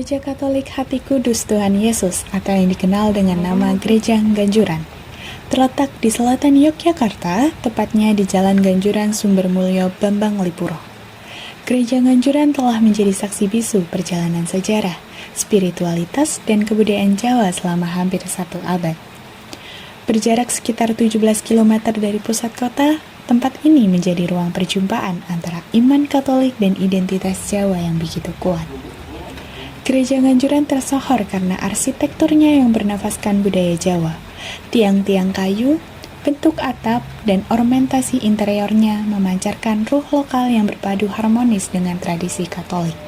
Gereja Katolik Hati Kudus Tuhan Yesus atau yang dikenal dengan nama Gereja Ganjuran terletak di selatan Yogyakarta, tepatnya di Jalan Ganjuran Sumbermulyo Bambang Lipuro. Gereja Ganjuran telah menjadi saksi bisu perjalanan sejarah, spiritualitas, dan kebudayaan Jawa selama hampir 1 abad. Berjarak sekitar 17 km dari pusat kota, tempat ini menjadi ruang perjumpaan antara iman Katolik dan identitas Jawa yang begitu kuat. Gereja Ganjuran tersohor karena arsitekturnya yang bernafaskan budaya Jawa. Tiang-tiang kayu, bentuk atap, dan ornamentasi interiornya memancarkan ruh lokal yang berpadu harmonis dengan tradisi Katolik.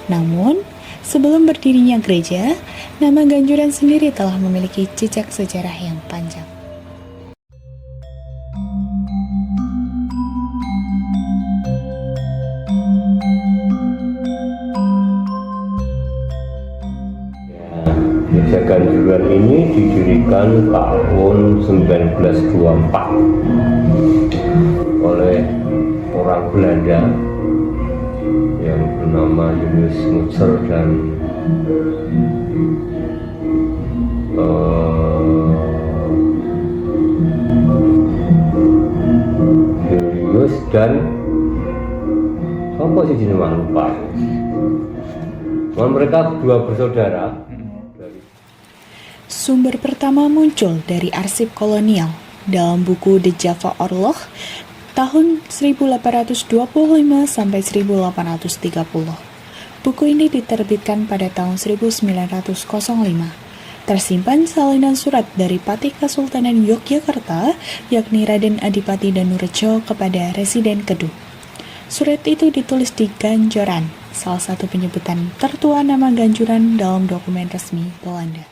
Namun, sebelum berdirinya gereja, nama Ganjuran sendiri telah memiliki jejak sejarah yang panjang. Gereja Ganjuran ini didirikan tahun 1924 oleh orang Belanda yang bernama Julius Mutzer dan Julius dan apa sih jenis lupa. Mereka dua bersaudara. Sumber pertama muncul dari arsip kolonial dalam buku The Java Orlog tahun 1825 sampai 1830. Buku ini diterbitkan pada tahun 1905. Tersimpan salinan surat dari Patih Kesultanan Yogyakarta, yakni Raden Adipati Danurejo kepada Residen Kedu. Surat itu ditulis di Ganjoran, salah satu penyebutan tertua nama Ganjuran dalam dokumen resmi Belanda.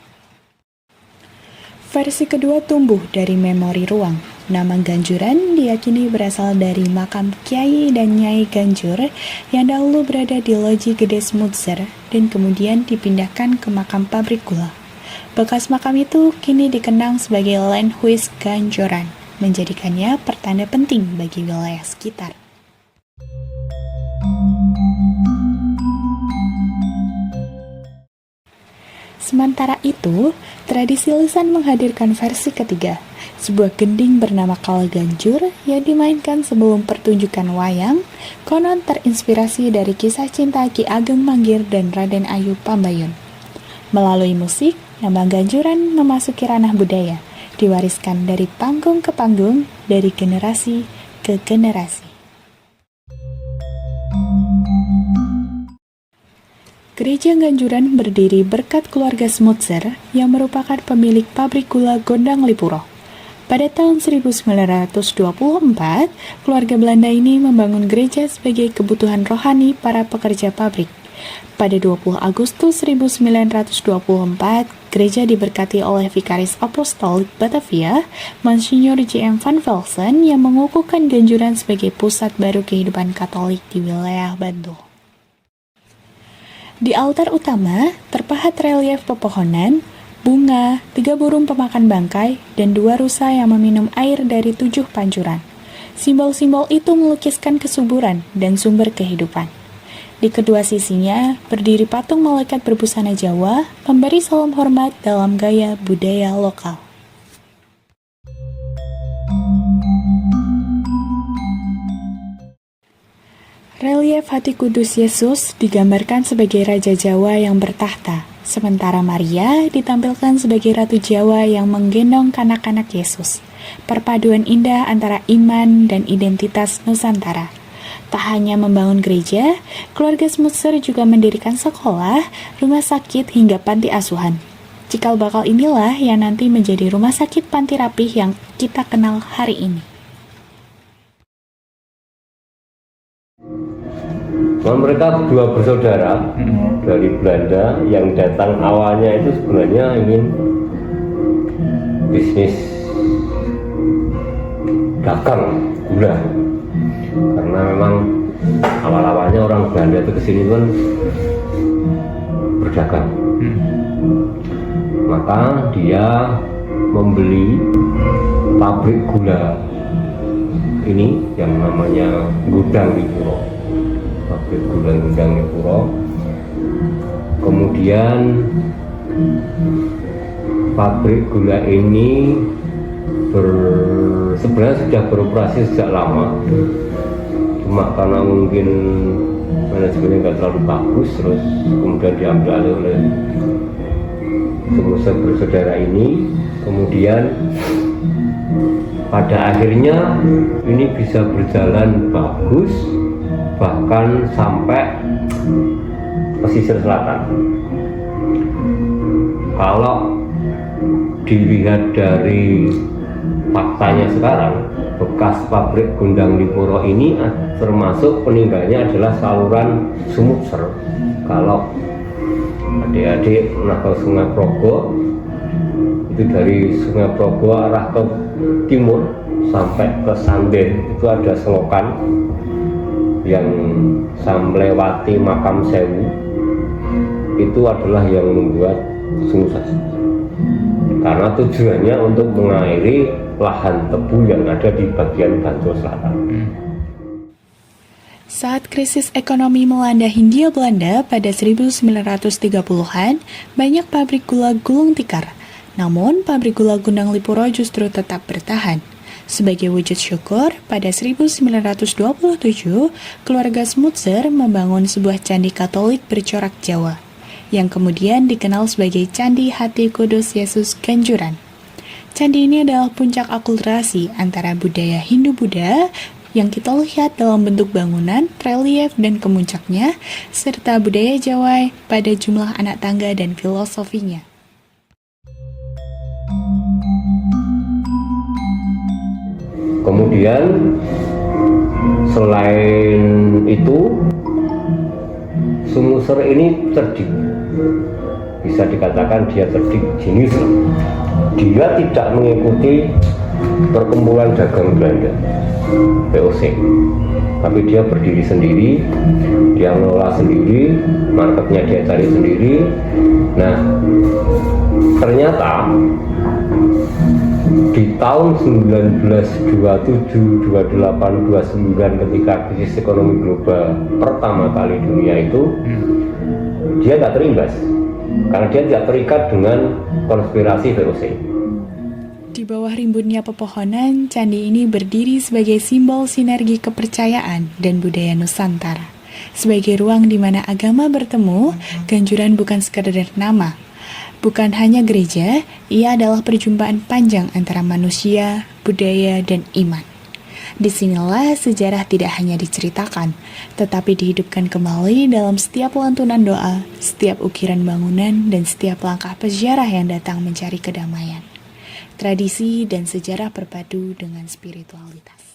Versi kedua tumbuh dari memori ruang. Nama Ganjuran diyakini berasal dari makam Kiai dan Nyai Ganjur yang dahulu berada di Loji Gede Smutzer dan kemudian dipindahkan ke makam pabrik gula. Bekas makam itu kini dikenang sebagai Landhuis Ganjoran, menjadikannya pertanda penting bagi wilayah sekitar. Sementara itu, tradisi lisan menghadirkan versi ketiga, sebuah gending bernama Kal Ganjur yang dimainkan sebelum pertunjukan wayang, konon terinspirasi dari kisah cinta Ki Ageng Manggir dan Raden Ayu Pambayun. Melalui musik, nama Ganjuran memasuki ranah budaya, diwariskan dari panggung ke panggung, dari generasi ke generasi. Gereja Ganjuran berdiri berkat keluarga Smutzer yang merupakan pemilik pabrik gula Gondang Lipuro. Pada tahun 1924, keluarga Belanda ini membangun gereja sebagai kebutuhan rohani para pekerja pabrik. Pada 20 Agustus 1924, gereja diberkati oleh Vikaris Apostolik Batavia, Monsignor J.M. van Velsen yang mengukuhkan Ganjuran sebagai pusat baru kehidupan Katolik di wilayah Bantul. Di altar utama, terpahat relief pepohonan, bunga, 3 burung pemakan bangkai, dan 2 rusa yang meminum air dari 7 pancuran. Simbol-simbol itu melukiskan kesuburan dan sumber kehidupan. Di kedua sisinya, berdiri patung malaikat berbusana Jawa, memberi salam hormat dalam gaya budaya lokal. Relief Hati Kudus Yesus digambarkan sebagai Raja Jawa yang bertahta, sementara Maria ditampilkan sebagai Ratu Jawa yang menggendong kanak-kanak Yesus. Perpaduan indah antara iman dan identitas Nusantara. Tak hanya membangun gereja, keluarga Smutzer juga mendirikan sekolah, rumah sakit hingga panti asuhan. Cikal bakal inilah yang nanti menjadi rumah sakit Panti Rapih yang kita kenal hari ini. Mereka dua bersaudara dari Belanda yang datang awalnya itu sebenarnya ingin bisnis dagang gula, karena memang awal-awalnya orang Belanda itu kesini kan berdagang. Maka dia membeli pabrik gula ini yang namanya Gudang Lipuro, pabrik gula Gudang Lipuro, Kemudian pabrik gula ini sebenarnya sudah beroperasi sejak lama, cuma karena mungkin manajemennya nggak terlalu bagus, terus kemudian diambil alih oleh Sumur Bersaudara ini. Kemudian pada akhirnya ini bisa berjalan bagus, bahkan sampai pesisir selatan. Kalau dilihat dari faktanya sekarang, bekas pabrik Gondang Lipuro ini termasuk peninggalnya adalah saluran Sumutser. Kalau adik-adik pernah ke Sungai Progo, itu dari Sungai Progo arah ke timur sampai ke Sanden itu ada selokan yang melewati Makam Sewu, itu adalah yang membuat Sumutser, karena tujuannya untuk mengairi lahan tebu yang ada di bagian Bantul Selatan. Saat krisis ekonomi melanda Hindia Belanda pada 1930-an, banyak pabrik gula gulung tikar. Namun, pabrik gula Gondang Lipuro justru tetap bertahan. Sebagai wujud syukur, pada 1927, keluarga Sumutser membangun sebuah candi Katolik bercorak Jawa, yang kemudian dikenal sebagai Candi Hati Kudus Yesus Ganjuran. Candi ini adalah puncak akulturasi antara budaya Hindu-Buddha yang kita lihat dalam bentuk bangunan, relief, dan kemuncaknya, serta budaya Jawa pada jumlah anak tangga dan filosofinya. Kemudian selain itu, Sumutser ini cerdik, bisa dikatakan dia cerdik, jenius. Dia tidak mengikuti perkumpulan dagang Belanda, VOC, tapi dia berdiri sendiri, dia mengelola sendiri, marketnya dia cari sendiri. Nah, ternyata di tahun 1927, 28, 29 ketika krisis ekonomi global pertama kali dunia itu, dia tidak terimbas karena dia tidak terikat dengan konspirasi VOC. Di bawah rimbunnya pepohonan, candi ini berdiri sebagai simbol sinergi kepercayaan dan budaya Nusantara. Sebagai ruang di mana agama bertemu, Ganjuran bukan sekadar nama. Bukan hanya gereja, ia adalah perjumpaan panjang antara manusia, budaya, dan iman. Disinilah sejarah tidak hanya diceritakan, tetapi dihidupkan kembali dalam setiap lantunan doa, setiap ukiran bangunan, dan setiap langkah peziarah yang datang mencari kedamaian. Tradisi dan sejarah berpadu dengan spiritualitas.